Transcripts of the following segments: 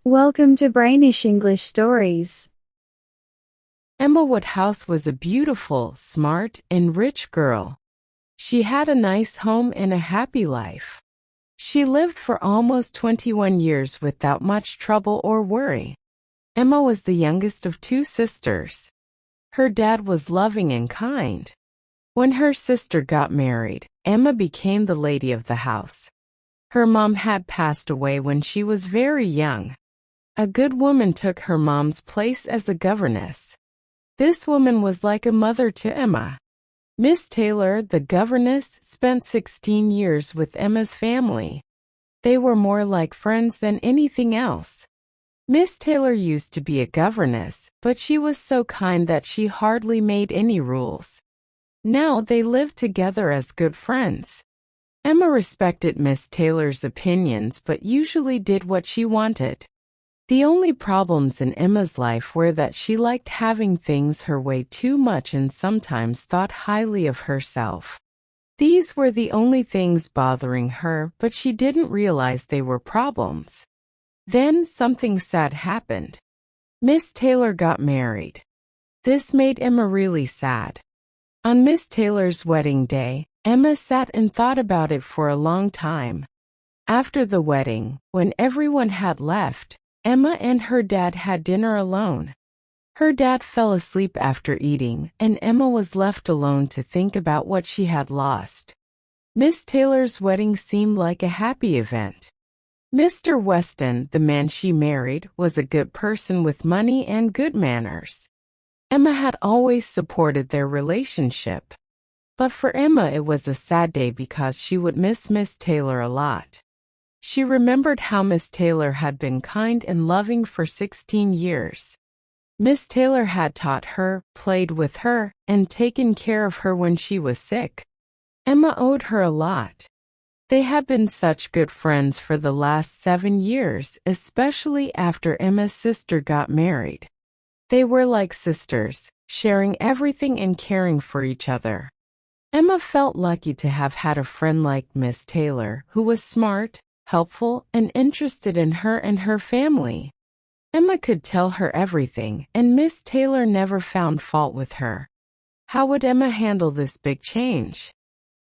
Welcome to Brainish English Stories. Emma Woodhouse was a beautiful, smart, and rich girl. She had a nice home and a happy life. She lived for almost 21 years without much trouble or worry. Emma was the youngest of two sisters. Her dad was loving and kind. When her sister got married, Emma became the lady of the house. Her mom had passed away when she was very young. A good woman took her mom's place as a governess. This woman was like a mother to Emma. Miss Taylor, the governess, spent 16 years with Emma's family. They were more like friends than anything else. Miss Taylor used to be a governess, but she was so kind that she hardly made any rules. Now they lived together as good friends. Emma respected Miss Taylor's opinions but usually did what she wanted. The only problems in Emma's life were that she liked having things her way too much and sometimes thought highly of herself. These were the only things bothering her, but she didn't realize they were problems. Then something sad happened. Miss Taylor got married. This made Emma really sad. On Miss Taylor's wedding day, Emma sat and thought about it for a long time. After the wedding, when everyone had left, Emma and her dad had dinner alone. Her dad fell asleep after eating, and Emma was left alone to think about what she had lost. Miss Taylor's wedding seemed like a happy event. Mr. Weston, the man she married, was a good person with money and good manners. Emma had always supported their relationship. But for Emma it was a sad day because she would miss Miss Taylor a lot. She remembered how Miss Taylor had been kind and loving for 16 years. Miss Taylor had taught her, played with her, and taken care of her when she was sick. Emma owed her a lot. They had been such good friends for the last 7 years, especially after Emma's sister got married. They were like sisters, sharing everything and caring for each other. Emma felt lucky to have had a friend like Miss Taylor, who was smart, helpful, and interested in her and her family. Emma could tell her everything, and Miss Taylor never found fault with her. How would Emma handle this big change?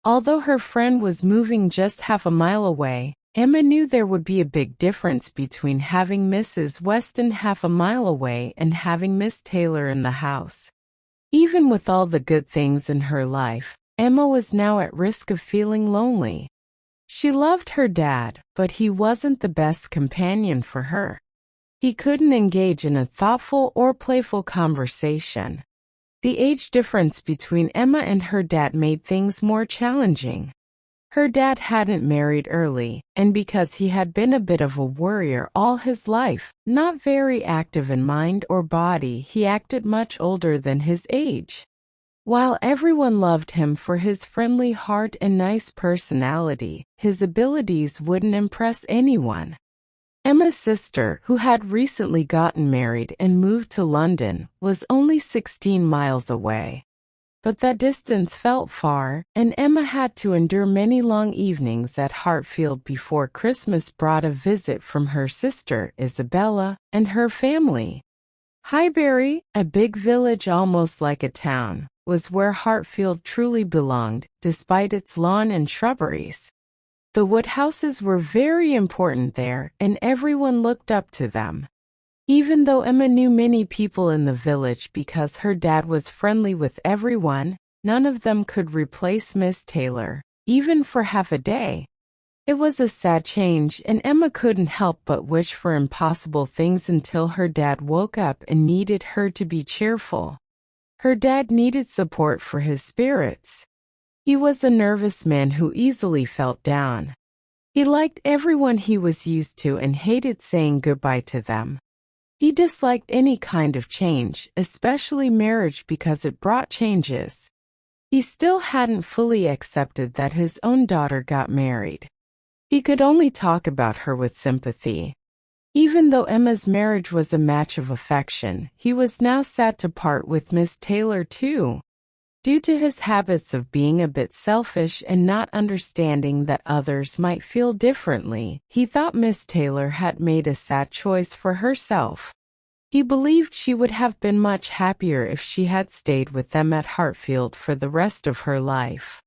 Although her friend was moving just half a mile away, Emma knew there would be a big difference between having Mrs. Weston half a mile away and having Miss Taylor in the house. Even with all the good things in her life, Emma was now at risk of feeling lonely. She loved her dad, but he wasn't the best companion for her. He couldn't engage in a thoughtful or playful conversation. The age difference between Emma and her dad made things more challenging. Her dad hadn't married early, and because he had been a bit of a worrier all his life, not very active in mind or body, he acted much older than his age. While everyone loved him for his friendly heart and nice personality, his abilities wouldn't impress anyone. Emma's sister, who had recently gotten married and moved to London, was only 16 miles away. But that distance felt far, and Emma had to endure many long evenings at Hartfield before Christmas brought a visit from her sister, Isabella, and her family. Highbury, a big village almost like a town, was where Hartfield truly belonged, despite its lawn and shrubberies. The Woodhouses were very important there, and everyone looked up to them. Even though Emma knew many people in the village because her dad was friendly with everyone, none of them could replace Miss Taylor, even for half a day. It was a sad change, and Emma couldn't help but wish for impossible things until her dad woke up and needed her to be cheerful. Her dad needed support for his spirits. He was a nervous man who easily felt down. He liked everyone he was used to and hated saying goodbye to them. He disliked any kind of change, especially marriage, because it brought changes. He still hadn't fully accepted that his own daughter got married. He could only talk about her with sympathy. Even though Emma's marriage was a match of affection, he was now sad to part with Miss Taylor too. Due to his habits of being a bit selfish and not understanding that others might feel differently, he thought Miss Taylor had made a sad choice for herself. He believed she would have been much happier if she had stayed with them at Hartfield for the rest of her life.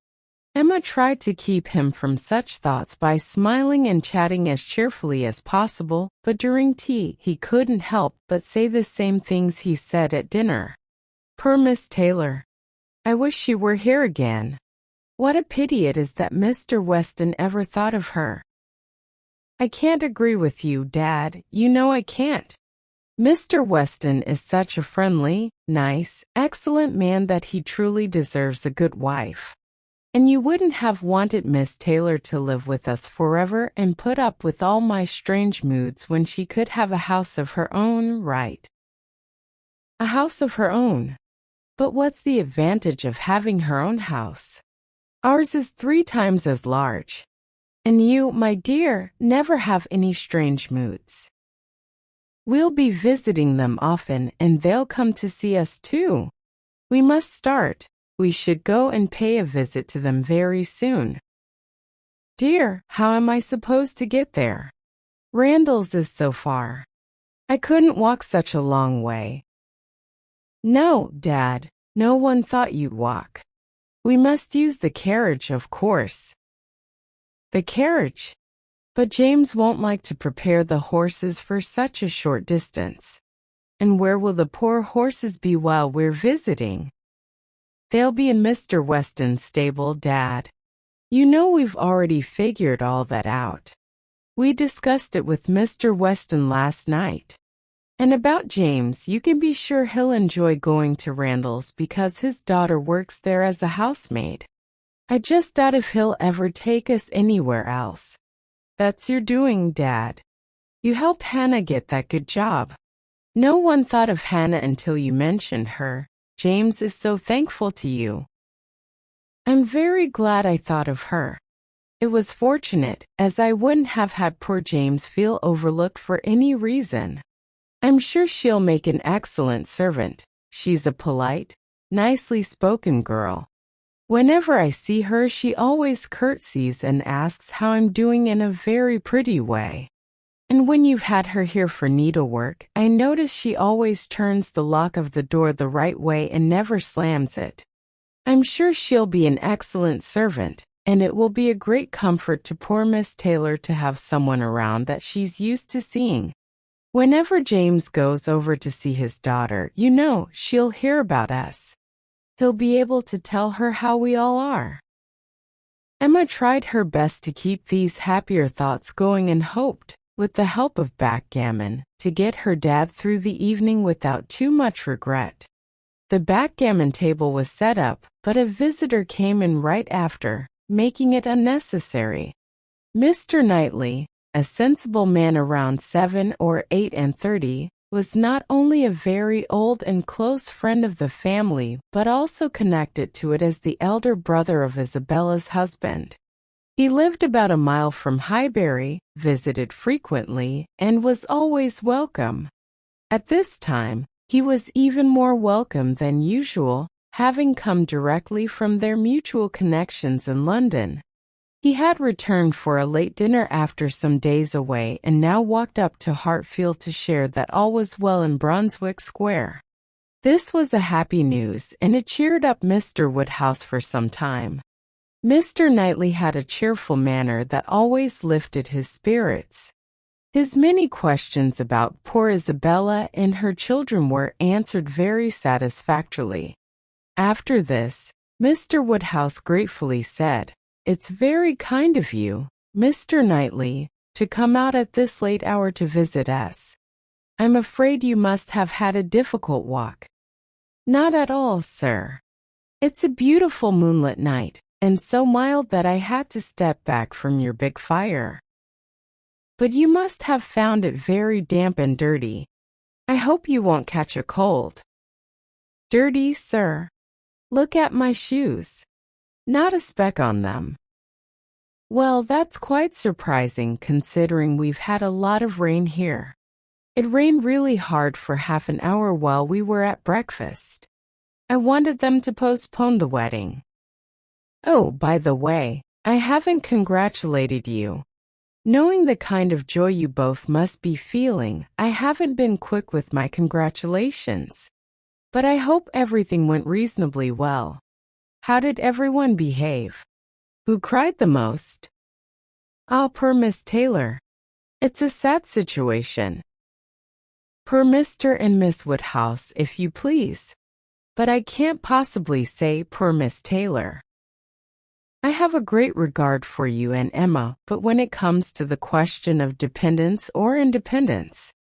Emma tried to keep him from such thoughts by smiling and chatting as cheerfully as possible, but during tea he couldn't help but say the same things he said at dinner. Poor Miss Taylor. I wish she were here again. What a pity it is that Mr. Weston ever thought of her. I can't agree with you, Dad. You know I can't. Mr. Weston is such a friendly, nice, excellent man that he truly deserves a good wife. And you wouldn't have wanted Miss Taylor to live with us forever and put up with all my strange moods when she could have a house of her own, right? A house of her own. But what's the advantage of having her own house? Ours is 3 times as large. And you, my dear, never have any strange moods. We'll be visiting them often and they'll come to see us too. We must start. We should go and pay a visit to them very soon. Dear, how am I supposed to get there? Randall's is so far. I couldn't walk such a long way. No, Dad, no one thought you'd walk. We must use the carriage, of course. The carriage? But James won't like to prepare the horses for such a short distance. And where will the poor horses be while we're visiting? They'll be in Mr. Weston's stable, Dad. You know we've already figured all that out. We discussed it with Mr. Weston last night. And about James, you can be sure he'll enjoy going to Randall's because his daughter works there as a housemaid. I just doubt if he'll ever take us anywhere else. That's your doing, Dad. You helped Hannah get that good job. No one thought of Hannah until you mentioned her. James is so thankful to you. I'm very glad I thought of her. It was fortunate, as I wouldn't have had poor James feel overlooked for any reason. I'm sure she'll make an excellent servant. She's a polite, nicely spoken girl. Whenever I see her, she always curtsies and asks how I'm doing in a very pretty way. And when you've had her here for needlework, I notice she always turns the lock of the door the right way and never slams it. I'm sure she'll be an excellent servant, and it will be a great comfort to poor Miss Taylor to have someone around that she's used to seeing. Whenever James goes over to see his daughter, you know, she'll hear about us. He'll be able to tell her how we all are. Emma tried her best to keep these happier thoughts going and hoped, with the help of backgammon, to get her dad through the evening without too much regret. The backgammon table was set up, but a visitor came in right after, making it unnecessary. Mr. Knightley, a sensible man around 7 or 8 and 30, was not only a very old and close friend of the family, but also connected to it as the elder brother of Isabella's husband. He lived about a mile from Highbury, visited frequently, and was always welcome. At this time, he was even more welcome than usual, having come directly from their mutual connections in London. He had returned for a late dinner after some days away and now walked up to Hartfield to share that all was well in Brunswick Square. This was a happy news, and it cheered up Mr. Woodhouse for some time. Mr. Knightley had a cheerful manner that always lifted his spirits. His many questions about poor Isabella and her children were answered very satisfactorily. After this, Mr. Woodhouse gratefully said, "It's very kind of you, Mr. Knightley, to come out at this late hour to visit us. I'm afraid you must have had a difficult walk." "Not at all, sir. It's a beautiful moonlit night, and so mild that I had to step back from your big fire. But you must have found it very damp and dirty. I hope you won't catch a cold." "Dirty, sir? Look at my shoes. Not a speck on them." "Well, that's quite surprising considering we've had a lot of rain here. It rained really hard for half an hour while we were at breakfast." I wanted them to postpone the wedding. Oh, by the way, I haven't congratulated you. Knowing the kind of joy you both must be feeling, I haven't been quick with my congratulations. But I hope everything went reasonably well. How did everyone behave? Who cried the most? Ah, poor Miss Taylor. It's a sad situation. Poor Mr. and Miss Woodhouse, if you please. But I can't possibly say poor Miss Taylor. I have a great regard for you and Emma, but when it comes to the question of dependence or independence,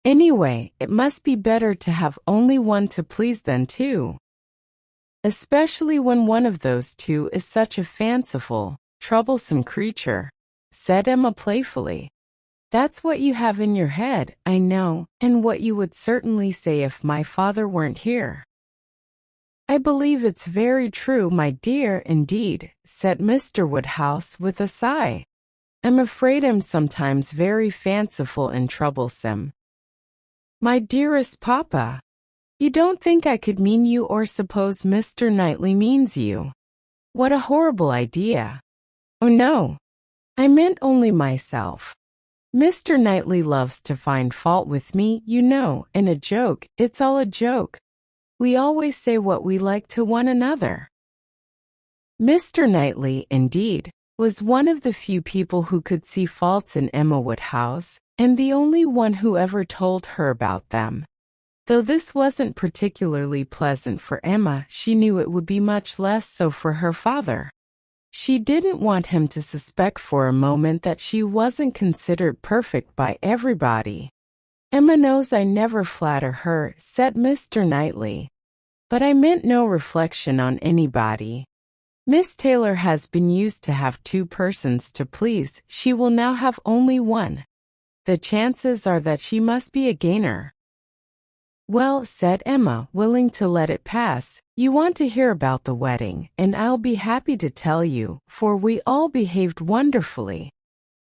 anyway, it must be better to have only one to please than two. Especially when one of those two is such a fanciful, troublesome creature, said Emma playfully. That's what you have in your head, I know, and what you would certainly say if my father weren't here. I believe it's very true, my dear, indeed, said Mr. Woodhouse with a sigh. I'm afraid I'm sometimes very fanciful and troublesome. My dearest papa, you don't think I could mean you or suppose Mr. Knightley means you? What a horrible idea. Oh no, I meant only myself. Mr. Knightley loves to find fault with me, you know, and a joke, it's all a joke. We always say what we like to one another. Mr. Knightley, indeed, was one of the few people who could see faults in Emma Woodhouse, and the only one who ever told her about them. Though this wasn't particularly pleasant for Emma, she knew it would be much less so for her father. She didn't want him to suspect for a moment that she wasn't considered perfect by everybody. Emma knows I never flatter her, said Mr. Knightley. But I meant no reflection on anybody. Miss Taylor has been used to have two persons to please. She will now have only one. The chances are that she must be a gainer. Well, said Emma, willing to let it pass, you want to hear about the wedding, and I'll be happy to tell you, for we all behaved wonderfully.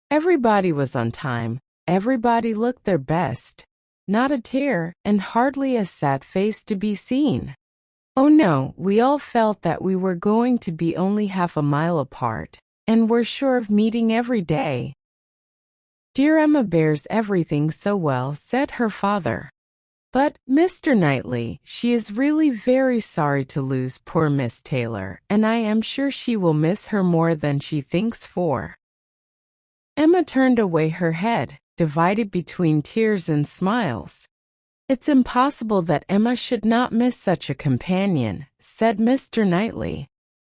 Everybody was on time. Everybody looked their best. Not a tear, and hardly a sad face to be seen. Oh no, we all felt that we were going to be only half a mile apart, and were sure of meeting every day. Dear Emma bears everything so well, said her father. But, Mr. Knightley, she is really very sorry to lose poor Miss Taylor, and I am sure she will miss her more than she thinks for. Emma turned away her head, divided between tears and smiles. It's impossible that Emma should not miss such a companion, said Mr. Knightley.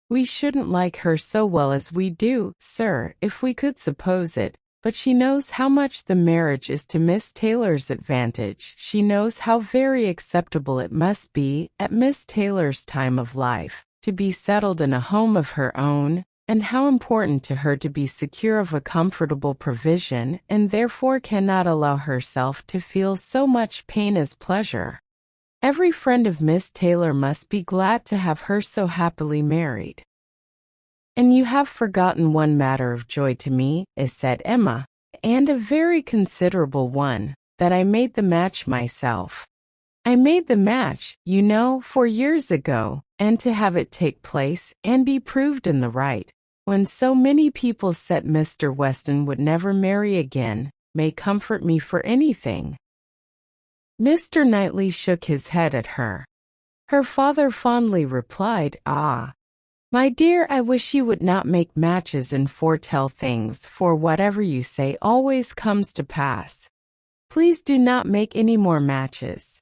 We shouldn't like her so well as we do, sir, if we could suppose it, but she knows how much the marriage is to Miss Taylor's advantage. She knows how very acceptable it must be, at Miss Taylor's time of life, to be settled in a home of her own, and how important to her to be secure of a comfortable provision, and therefore cannot allow herself to feel so much pain as pleasure. Every friend of Miss Taylor must be glad to have her so happily married. And you have forgotten one matter of joy to me, said Emma, and a very considerable one, that I made the match myself. I made the match, you know, 4 years ago, and to have it take place and be proved in the right, when so many people said Mr. Weston would never marry again, may comfort me for anything. Mr. Knightley shook his head at her. Her father fondly replied, Ah, my dear, I wish you would not make matches and foretell things, for whatever you say always comes to pass. Please do not make any more matches.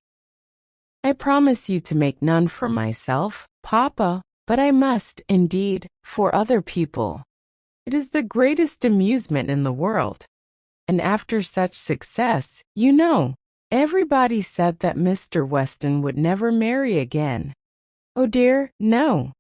I promise you to make none for myself, Papa, but I must, indeed, for other people. It is the greatest amusement in the world. And after such success, you know, everybody said that Mr. Weston would never marry again. Oh dear, no.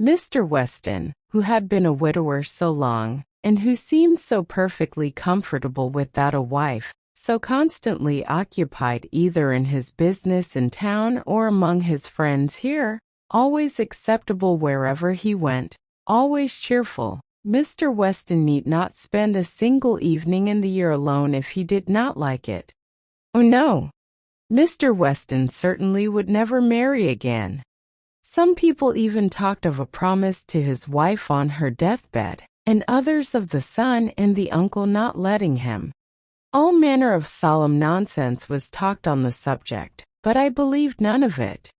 Mr. Weston, who had been a widower so long, and who seemed so perfectly comfortable without a wife, so constantly occupied either in his business in town or among his friends here, always acceptable wherever he went, always cheerful. Mr. Weston need not spend a single evening in the year alone if he did not like it. Oh no, Mr. Weston certainly would never marry again. Some people even talked of a promise to his wife on her deathbed, and others of the son and the uncle not letting him. All manner of solemn nonsense was talked on the subject, but I believed none of it.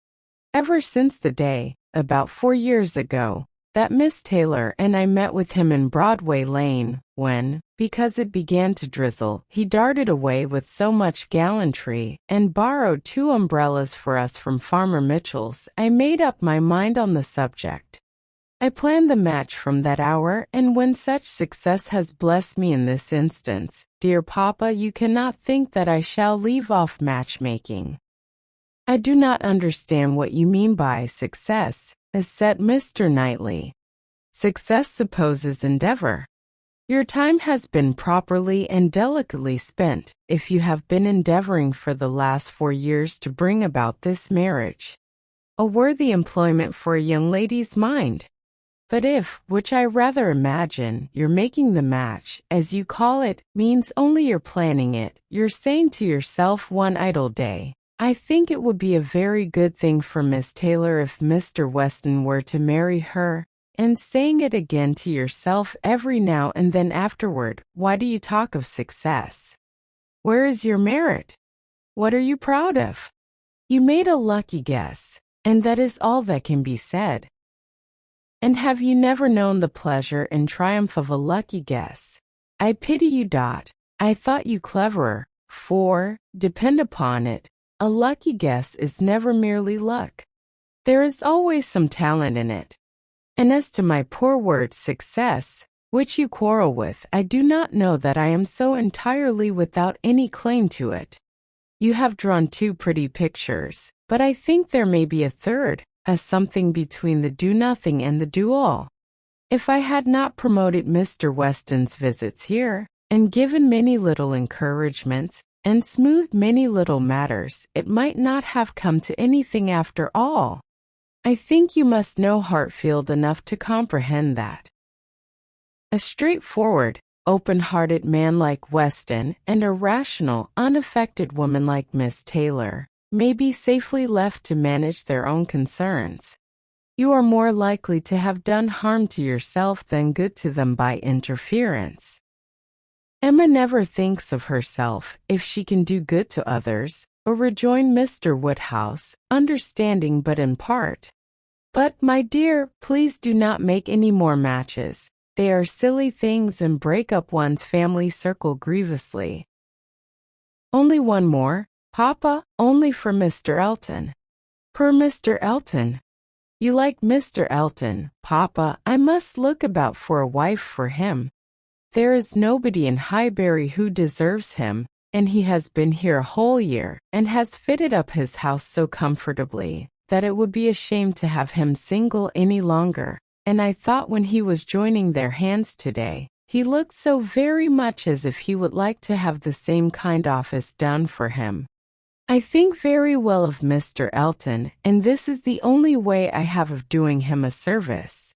Ever since the day, about 4 years ago, that Miss Taylor and I met with him in Broadway Lane, when, because it began to drizzle, he darted away with so much gallantry and borrowed 2 umbrellas for us from Farmer Mitchell's, I made up my mind on the subject. I planned the match from that hour, and when such success has blessed me in this instance, dear Papa, you cannot think that I shall leave off matchmaking. I do not understand what you mean by success, said Mr. Knightley. Success supposes endeavor. Your time has been properly and delicately spent, if you have been endeavoring for the last 4 years to bring about this marriage. A worthy employment for a young lady's mind. But if, which I rather imagine, you're making the match, as you call it, means only you're planning it, you're saying to yourself one idle day, I think it would be a very good thing for Miss Taylor if Mr. Weston were to marry her, and saying it again to yourself every now and then afterward, why do you talk of success? Where is your merit? What are you proud of? You made a lucky guess, and that is all that can be said. And have you never known the pleasure and triumph of a lucky guess? I pity you. I thought you cleverer, for, depend upon it, a lucky guess is never merely luck. There is always some talent in it. And as to my poor word success, which you quarrel with, I do not know that I am so entirely without any claim to it. You have drawn 2 pretty pictures, but I think there may be a third, a something between the do-nothing and the do-all. If I had not promoted Mr. Weston's visits here, and given many little encouragements, and smoothed many little matters, it might not have come to anything after all. I think you must know Hartfield enough to comprehend that. A straightforward, open-hearted man like Weston and a rational, unaffected woman like Miss Taylor may be safely left to manage their own concerns. You are more likely to have done harm to yourself than good to them by interference. Emma never thinks of herself if she can do good to others, rejoined Mr. Woodhouse, understanding but in part. But, my dear, please do not make any more matches. They are silly things and break up one's family circle grievously. Only one more, Papa, only for Mr. Elton. Per Mr. Elton. You like Mr. Elton, Papa, I must look about for a wife for him. There is nobody in Highbury who deserves him, and he has been here a whole year, and has fitted up his house so comfortably, that it would be a shame to have him single any longer, and I thought when he was joining their hands today, he looked so very much as if he would like to have the same kind office done for him. I think very well of Mr. Elton, and this is the only way I have of doing him a service.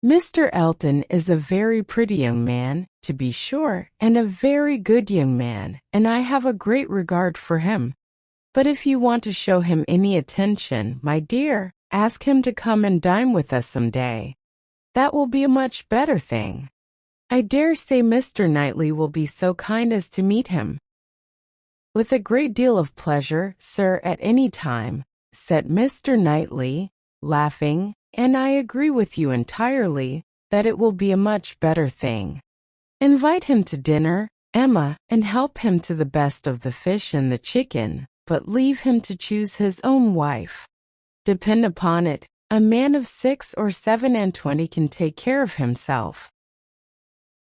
Mr. Elton is a very pretty young man, to be sure, and a very good young man, and I have a great regard for him. But if you want to show him any attention, my dear, ask him to come and dine with us some day. That will be a much better thing. I dare say Mr. Knightley will be so kind as to meet him. With a great deal of pleasure, sir, at any time, said Mr. Knightley, laughing, and I agree with you entirely that it will be a much better thing. Invite him to dinner, Emma, and help him to the best of the fish and the chicken, but leave him to choose his own wife. Depend upon it, a man of 6 or 27 can take care of himself.